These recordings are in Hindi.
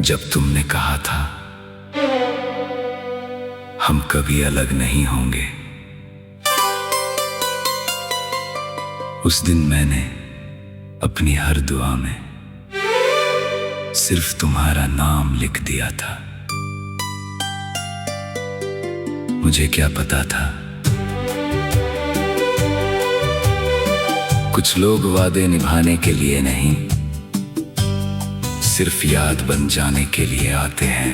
जब तुमने कहा था हम कभी अलग नहीं होंगे, उस दिन मैंने अपनी हर दुआ में सिर्फ तुम्हारा नाम लिख दिया था। मुझे क्या पता था कुछ लोग वादे निभाने के लिए नहीं, सिर्फ याद बन जाने के लिए आते हैं।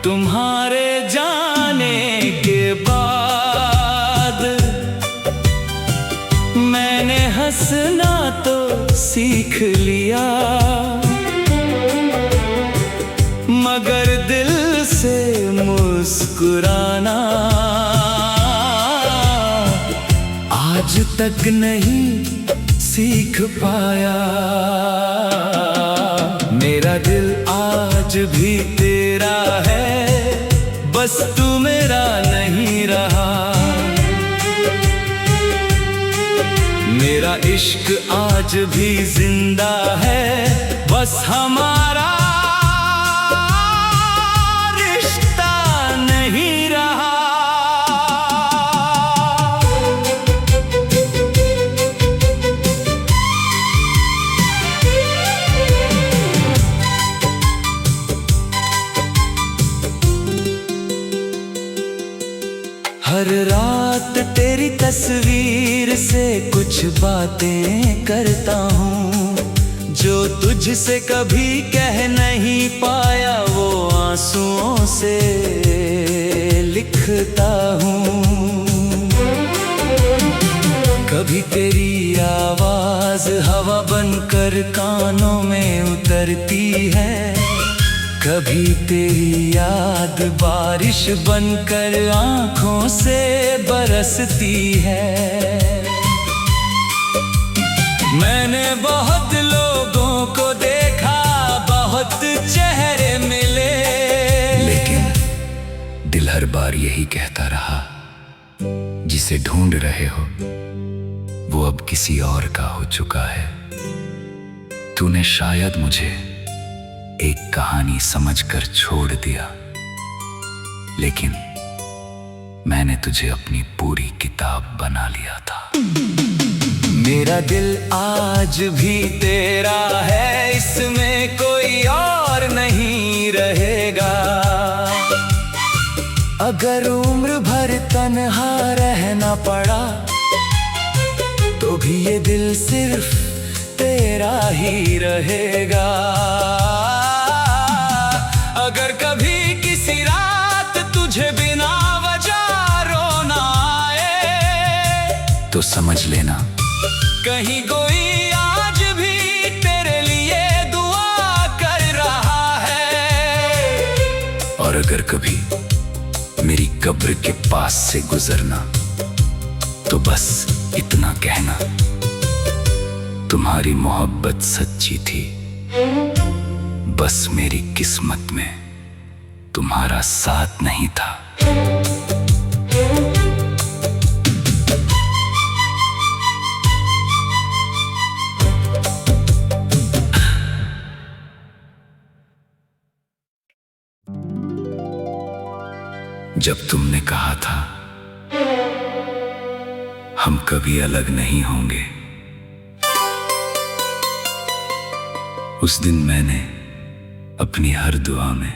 तुम्हारे जाने के बाद मैंने हंसना तो सीख लिया, मगर दिल से मुस्कुराना आज तक नहीं सीख पाया। मेरा दिल आज भी तेरा है, बस तू मेरा नहीं रहा। मेरा इश्क आज भी जिंदा है, बस हमारा रिश्ता नहीं रहा। हर रात तेरी तस्वीर से कुछ बातें करता हूँ, जो तुझसे कभी कह नहीं पाया वो आंसुओं से लिखता हूँ। कभी तेरी आवाज हवा बनकर कानों में उतरती है, कभी तेरी याद बारिश बनकर आँखों से बरसती है। मैंने बहुत लोगों को देखा, बहुत चेहरे मिले, लेकिन दिल हर बार यही कहता रहा, जिसे ढूंढ रहे हो वो अब किसी और का हो चुका है। तूने शायद मुझे एक कहानी समझकर छोड़ दिया, लेकिन मैंने तुझे अपनी पूरी किताब बना लिया था। मेरा दिल आज भी तेरा है, इसमें कोई और नहीं रहेगा। अगर उम्र भर तन्हा रहना पड़ा तो भी ये दिल सिर्फ तेरा ही रहेगा। अगर कभी किसी रात तुझे बिना वजह रोना आए तो समझ लेना कहीं कोई आज भी तेरे लिए दुआ कर रहा है। और अगर कभी मेरी कब्र के पास से गुजरना तो बस इतना कहना, तुम्हारी मोहब्बत सच्ची थी, बस मेरी किस्मत में तुम्हारा साथ नहीं था। जब तुमने कहा था हम कभी अलग नहीं होंगे, उस दिन मैंने अपनी हर दुआ में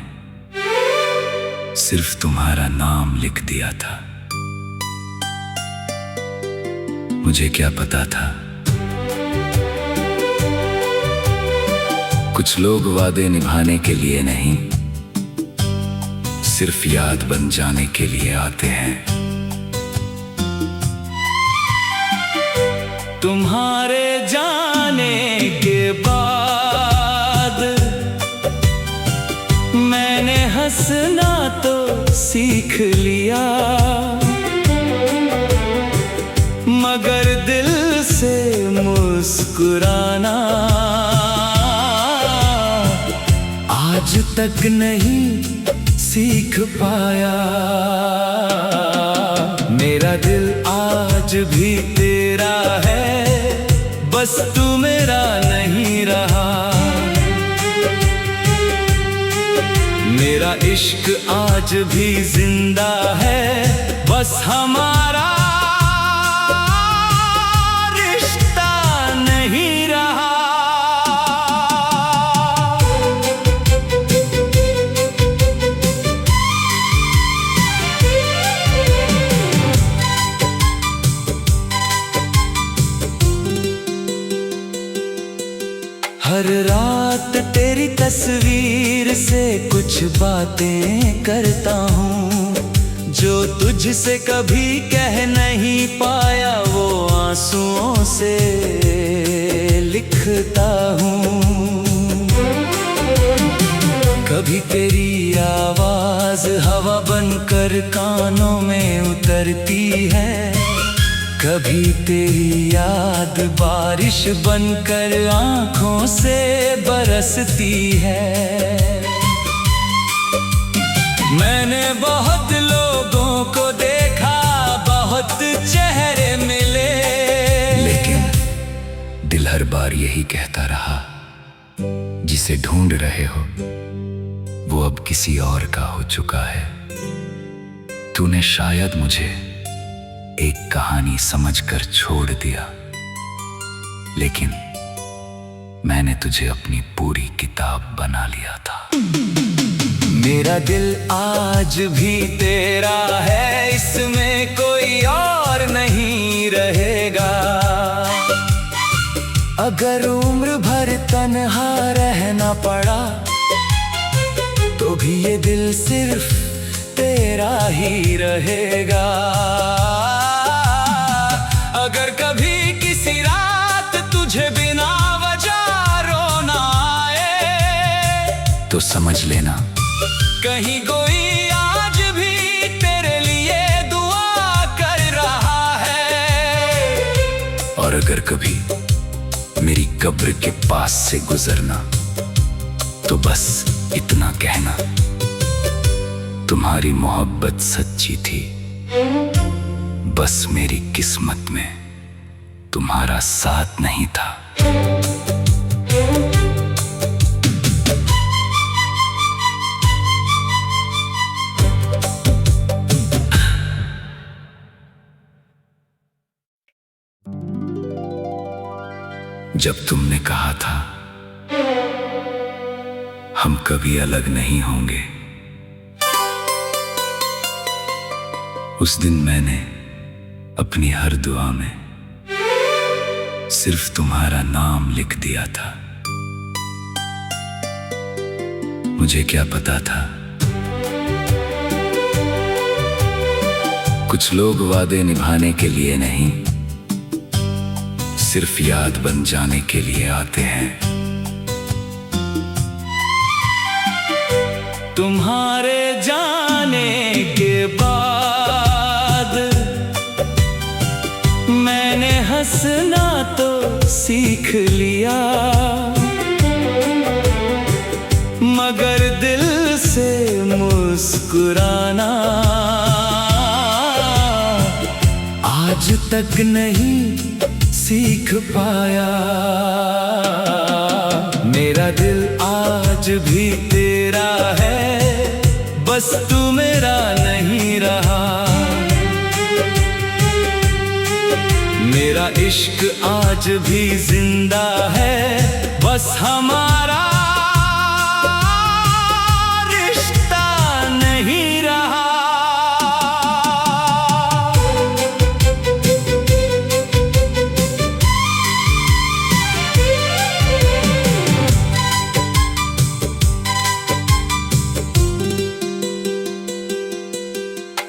सिर्फ तुम्हारा नाम लिख दिया था। मुझे क्या पता था कुछ लोग वादे निभाने के लिए नहीं, सिर्फ याद बन जाने के लिए आते हैं। तुम्हारे जाने के बाद मैंने हंसना तो सीख लिया, मगर दिल से मुस्कुराना आज तक नहीं सीख पाया। मेरा दिल आज भी तेरा है, बस तू मेरा नहीं मेरा इश्क आज भी जिंदा है, बस हमारा रिश्ता नहीं रहा। हर रात तेरी तस्वीर से कुछ बातें करता हूँ, जो तुझसे कभी कह नहीं पाया वो आंसुओं से लिखता हूँ। कभी तेरी आवाज हवा बनकर कानों में उतरती है, कभी तेरी याद बारिश बनकर आँखों से बरसती है। मैंने बहुत लोगों को देखा, बहुत चेहरे मिले, लेकिन दिल हर बार यही कहता रहा, जिसे ढूंढ रहे हो वो अब किसी और का हो चुका है। तूने शायद मुझे एक कहानी समझकर छोड़ दिया, लेकिन मैंने तुझे अपनी पूरी किताब बना लिया था। मेरा दिल आज भी तेरा है, इसमें कोई और नहीं रहेगा। अगर उम्र भर तन्हा रहना पड़ा तो भी ये दिल सिर्फ तेरा ही रहेगा। अगर कभी किसी रात तुझे बिना वजह रोना आए तो समझ लेना कहीं कोई आज भी तेरे लिए दुआ कर रहा है। और अगर कभी मेरी कब्र के पास से गुजरना तो बस इतना कहना, तुम्हारी मोहब्बत सच्ची थी, बस मेरी किस्मत में तुम्हारा साथ नहीं था। जब तुमने कहा था हम कभी अलग नहीं होंगे, उस दिन मैंने अपनी हर दुआ में सिर्फ तुम्हारा नाम लिख दिया था। मुझे क्या पता था कुछ लोग वादे निभाने के लिए नहीं, सिर्फ याद बन जाने के लिए आते हैं। तुम्हारे जाने के बाद मैंने हंसना तो सीख लिया, मगर दिल से मुस्कुराना आज तक नहीं सीख पाया। मेरा दिल आज भी तेरा है, बस तू मेरा नहीं रहा। मेरा इश्क आज भी जिंदा है, बस हमारा रिश्ता नहीं रहा।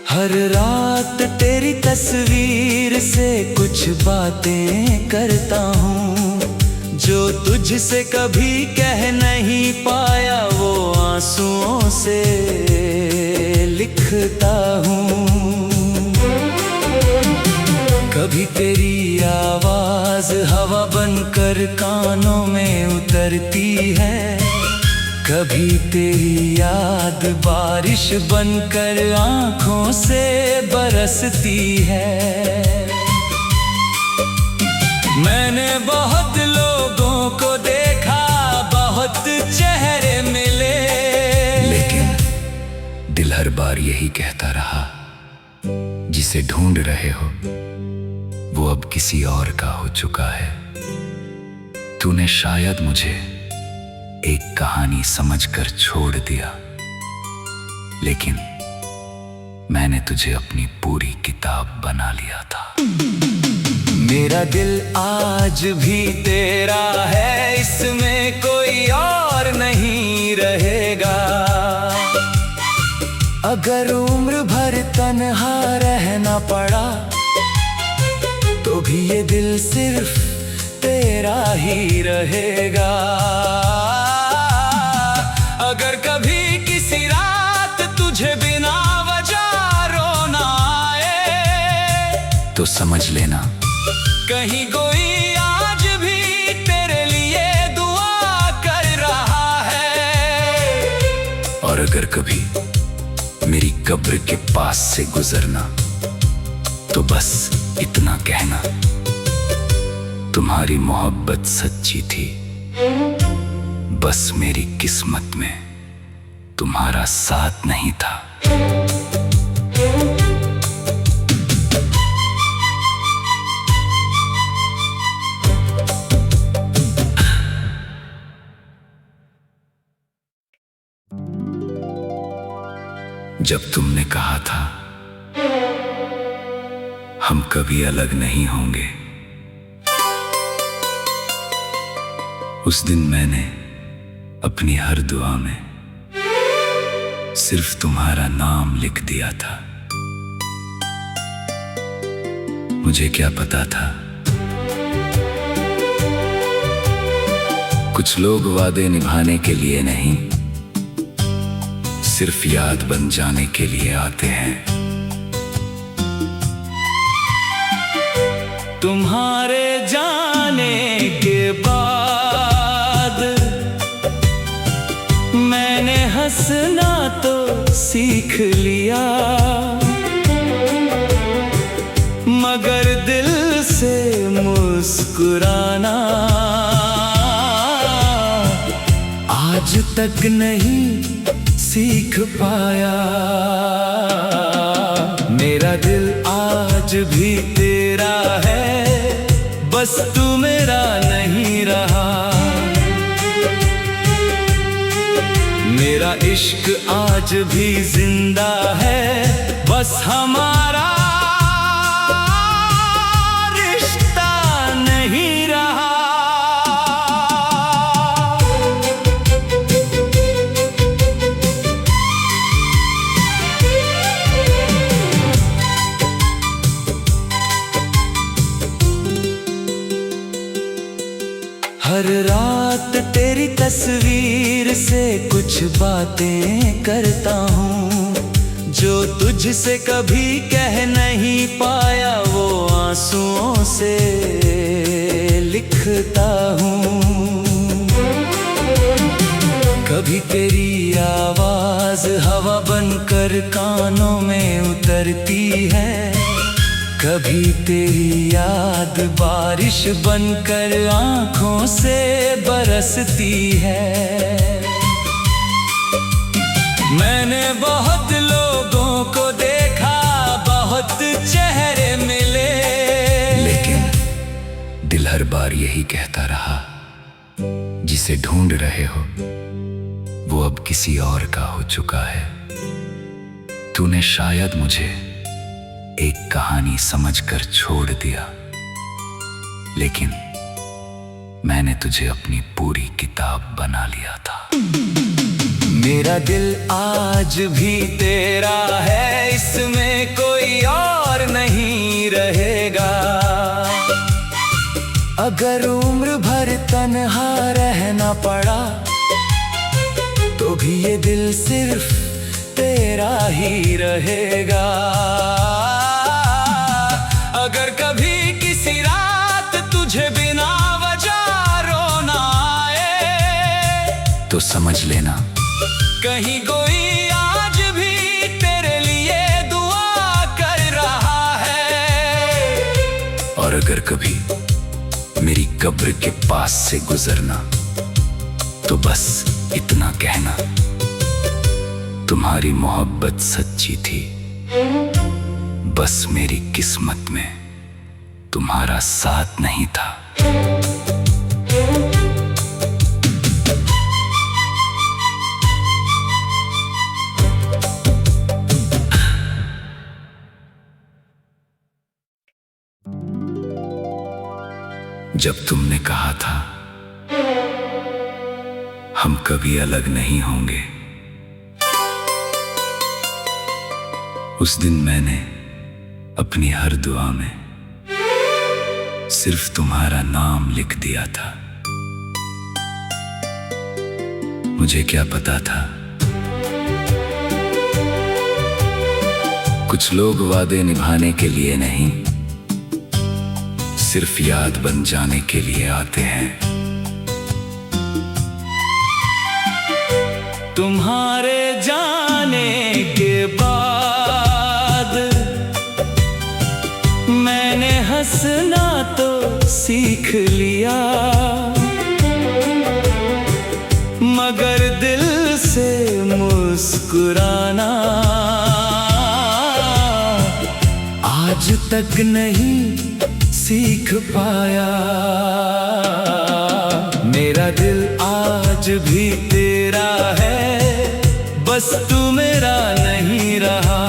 हर रात तेरी तस्वीर से कुछ बातें करता हूँ, जो तुझसे कभी कह नहीं पाया वो आंसुओं से लिखता हूँ। कभी तेरी आवाज हवा बनकर कानों में उतरती है, कभी तेरी याद बारिश बनकर आँखों से बरसती है। मैंने बहुत लोगों को देखा, बहुत चेहरे मिले, लेकिन हर बार यही कहता रहा, जिसे ढूंढ रहे हो वो अब किसी और का हो चुका है। तूने शायद मुझे एक कहानी समझकर छोड़ दिया, लेकिन मैंने तुझे अपनी पूरी किताब बना लिया था। मेरा दिल आज भी तेरा है, इसमें कोई और नहीं रहेगा। अगर उम्र भर तन्हा रहना पड़ा तो भी ये दिल सिर्फ तेरा ही रहेगा। अगर कभी किसी रात तुझे बिना वजह रोना आए तो समझ लेना कहीं कोई आज भी तेरे लिए दुआ कर रहा है। और अगर कभी मेरी कब्र के पास से गुजरना तो बस इतना कहना, तुम्हारी मोहब्बत सच्ची थी, बस मेरी किस्मत में तुम्हारा साथ नहीं था। जब तुमने कहा था हम कभी अलग नहीं होंगे, उस दिन मैंने अपनी हर दुआ में सिर्फ तुम्हारा नाम लिख दिया था। मुझे क्या पता था कुछ लोग वादे निभाने के लिए नहीं, सिर्फ याद बन जाने के लिए आते हैं। तुम्हारे जाने के बाद मैंने हंसना तो सीख लिया, मगर दिल से मुस्कुराना आज तक नहीं सीख पाया। मेरा दिल आज भी तेरा है, बस तू मेरा नहीं रहा। मेरा इश्क आज भी जिंदा है, बस हमारा रिश्ता नहीं रहा। हर रात तेरी तस्वीर से कुछ बातें करता हूँ, जो तुझसे कभी कह नहीं पाया वो आंसुओं से लिखता हूँ। कभी तेरी आवाज हवा बनकर कानों में उतरती है, कभी तेरी याद बारिश बनकर आँखों से बरसती है। मैंने बहुत लोगों को देखा, बहुत चेहरे मिले, लेकिन दिल हर बार यही कहता रहा, जिसे ढूंढ रहे हो वो अब किसी और का हो चुका है। तूने शायद मुझे एक कहानी समझकर छोड़ दिया, लेकिन मैंने तुझे अपनी पूरी किताब बना लिया था। मेरा दिल आज भी तेरा है, इसमें कोई और नहीं रहेगा। अगर उम्र भर तन्हा रहना पड़ा तो भी ये दिल सिर्फ तेरा ही रहेगा। अगर कभी किसी रात तुझे बिना वजह रोना आए तो समझ लेना कहीं कोई आज भी तेरे लिए दुआ कर रहा है। और अगर कभी मेरी कब्र के पास से गुजरना तो बस इतना कहना, तुम्हारी मोहब्बत सच्ची थी, बस मेरी किस्मत में तुम्हारा साथ नहीं था। जब तुमने कहा था हम कभी अलग नहीं होंगे, उस दिन मैंने अपनी हर दुआ में सिर्फ तुम्हारा नाम लिख दिया था। मुझे क्या पता था कुछ लोग वादे निभाने के लिए नहीं, सिर्फ याद बन जाने के लिए आते हैं। तुम्हारे जाने के बाद मैंने हंसना तो सीख लिया, मगर दिल से मुस्कुराना आज तक नहीं सीख पाया। मेरा दिल आज भी तेरा है, बस तू मेरा नहीं रहा।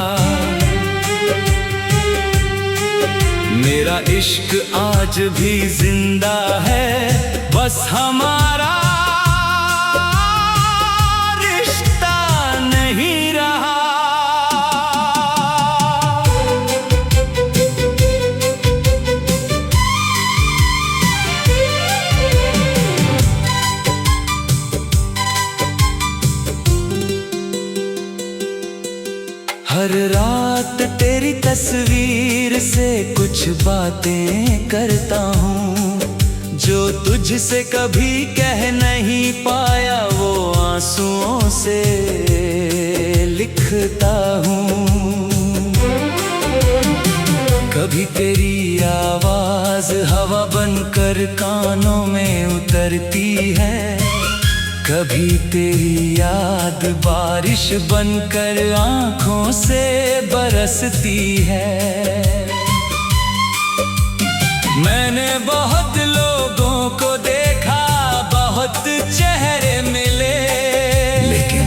मेरा इश्क आज भी जिंदा है, बस हमारा रिश्ता नहीं रहा। हर रात तेरी तस्वीर से कुछ बातें करता हूँ, जो तुझसे कभी कह नहीं पाया वो आंसुओं से लिखता हूँ। कभी तेरी आवाज हवा बनकर कानों में उतरती है, कभी तेरी याद बारिश बनकर आँखों से बरसती है। मैंने बहुत लोगों को देखा, बहुत चेहरे मिले, लेकिन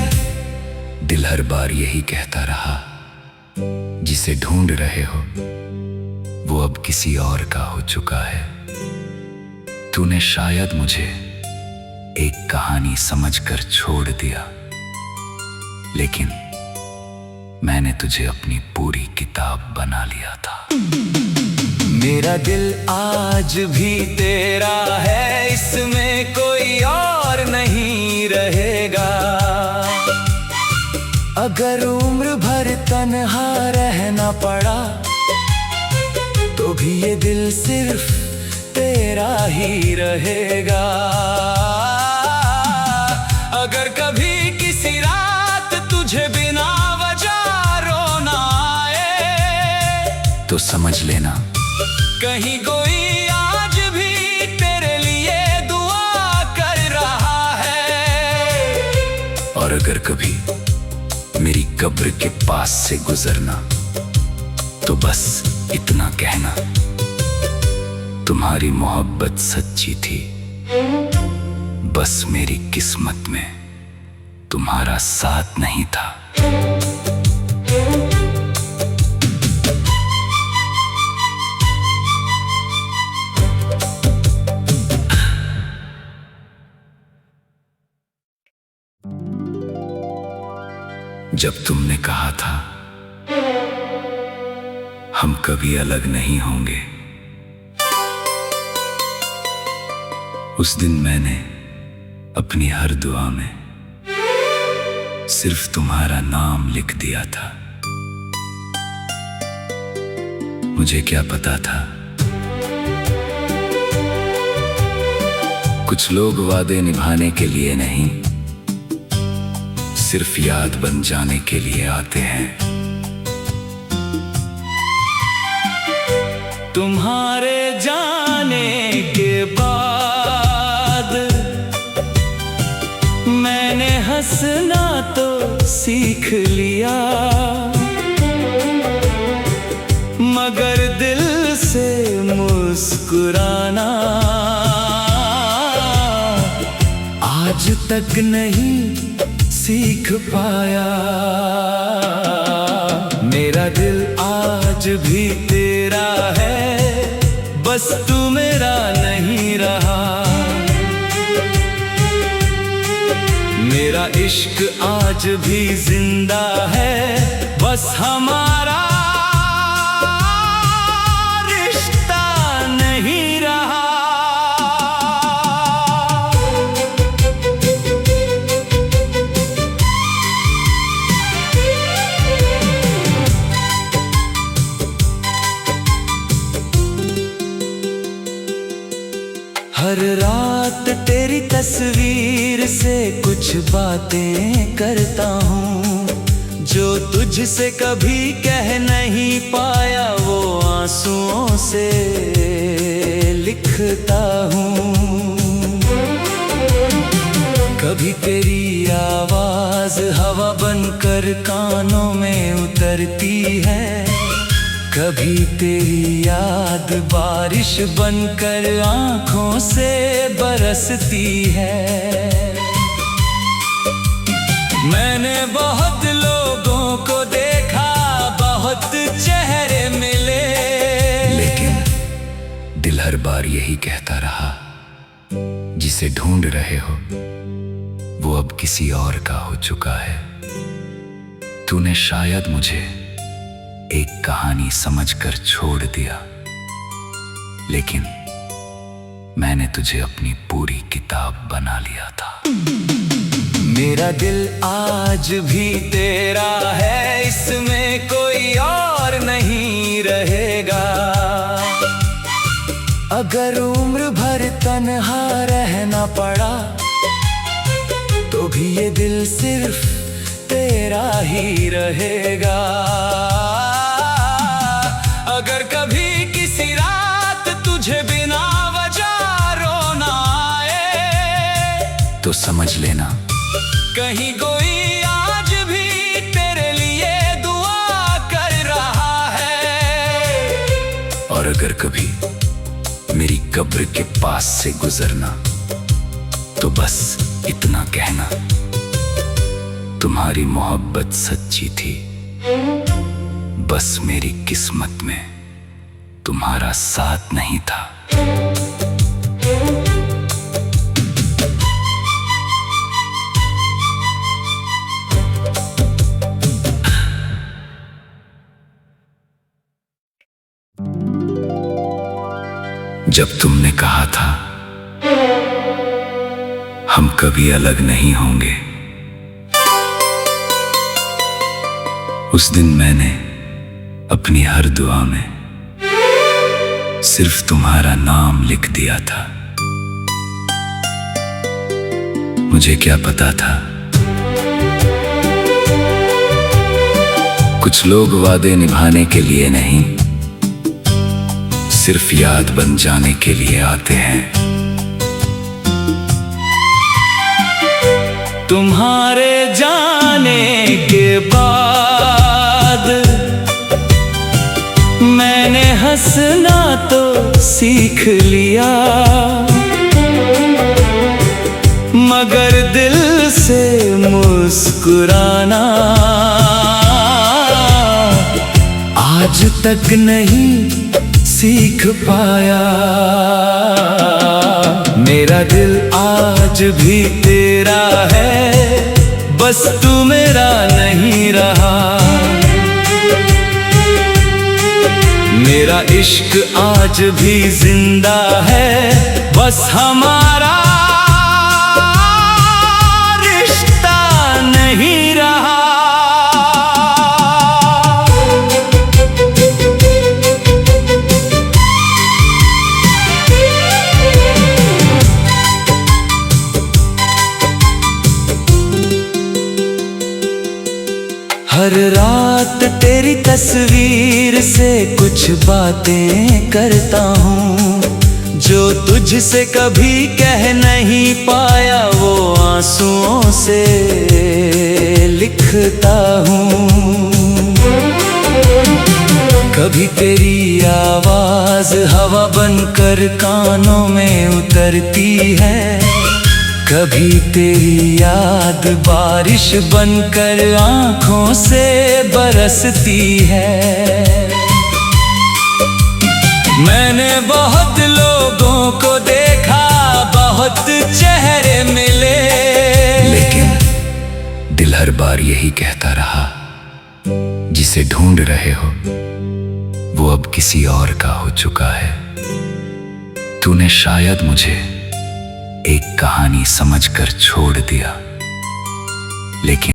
दिल हर बार यही कहता रहा, जिसे ढूंढ रहे हो वो अब किसी और का हो चुका है। तूने शायद मुझे एक कहानी समझकर छोड़ दिया, लेकिन मैंने तुझे अपनी पूरी किताब बना लिया था। मेरा दिल आज भी तेरा है, इसमें कोई और नहीं रहेगा। अगर उम्र भर तन्हा रहना पड़ा तो भी ये दिल सिर्फ तेरा ही रहेगा। अगर कभी किसी रात तुझे बिना वजह रोना आए तो समझ लेना कहीं कोई आज भी तेरे लिए दुआ कर रहा है। और अगर कभी मेरी कब्र के पास से गुजरना तो बस इतना कहना, तुम्हारी मोहब्बत सच्ची थी, बस मेरी किस्मत में तुम्हारा साथ नहीं था। जब तुमने कहा था हम कभी अलग नहीं होंगे, उस दिन मैंने अपनी हर दुआ में सिर्फ तुम्हारा नाम लिख दिया था। मुझे क्या पता था कुछ लोग वादे निभाने के लिए नहीं, सिर्फ याद बन जाने के लिए आते हैं। तुम्हारे जाने के बाद मैंने हंसना तो सीख लिया, मगर दिल से मुस्कुराना आज तक नहीं सीख पाया। मेरा दिल आज भी तेरा है, बस तू मेरा नहीं रहा। मेरा इश्क आज भी जिंदा है, बस हमारा रिश्ता नहीं रहा। हर रात तेरी तस्वीर से कुछ बातें करता हूँ, जो तुझसे कभी कह नहीं पाया वो आंसुओं से लिखता हूँ। कभी तेरी आवाज हवा बनकर कानों में उतरती है, कभी तेरी याद बारिश बनकर आँखों से बरसती है। मैंने बहुत लोगों को देखा, बहुत चेहरे मिले, लेकिन दिल हर बार यही कहता रहा, जिसे ढूंढ रहे हो वो अब किसी और का हो चुका है। तूने शायद मुझे एक कहानी समझकर छोड़ दिया, लेकिन मैंने तुझे अपनी पूरी किताब बना लिया था। मेरा दिल आज भी तेरा है, इसमें कोई और नहीं रहेगा। अगर उम्र भर तन्हा रहना पड़ा तो भी ये दिल सिर्फ तेरा ही रहेगा। अगर कभी किसी रात तुझे बिना वजह रोना आए तो समझ लेना कहीं कोई आज भी तेरे लिए दुआ कर रहा है। और अगर कभी मेरी कब्र के पास से गुजरना तो बस इतना कहना, तुम्हारी मोहब्बत सच्ची थी, बस मेरी किस्मत में तुम्हारा साथ नहीं था। जब तुमने कहा था हम कभी अलग नहीं होंगे, उस दिन मैंने अपनी हर दुआ में सिर्फ तुम्हारा नाम लिख दिया था। मुझे क्या पता था कुछ लोग वादे निभाने के लिए नहीं, सिर्फ याद बन जाने के लिए आते हैं। तुम्हारे जाने के बाद मैंने हंसना तो सीख लिया, मगर दिल से मुस्कुराना आज तक नहीं सीख पाया। मेरा दिल आज भी तेरा है, बस तू मेरा नहीं रहा। मेरा इश्क आज भी जिंदा है, बस हमारा रिश्ता नहीं रहा। हर रात तेरी तस्वीर से कुछ बातें करता हूँ, जो तुझसे कभी कह नहीं पाया वो आंसुओं से लिखता हूँ। कभी तेरी आवाज हवा बनकर कानों में उतरती है, कभी तेरी याद बारिश बनकर आँखों से बरसती है। मैंने बहुत लोगों को देखा, बहुत चेहरे मिले, लेकिन दिल हर बार यही कहता रहा, जिसे ढूंढ रहे हो वो अब किसी और का हो चुका है। तूने शायद मुझे एक कहानी समझकर छोड़ दिया, लेकिन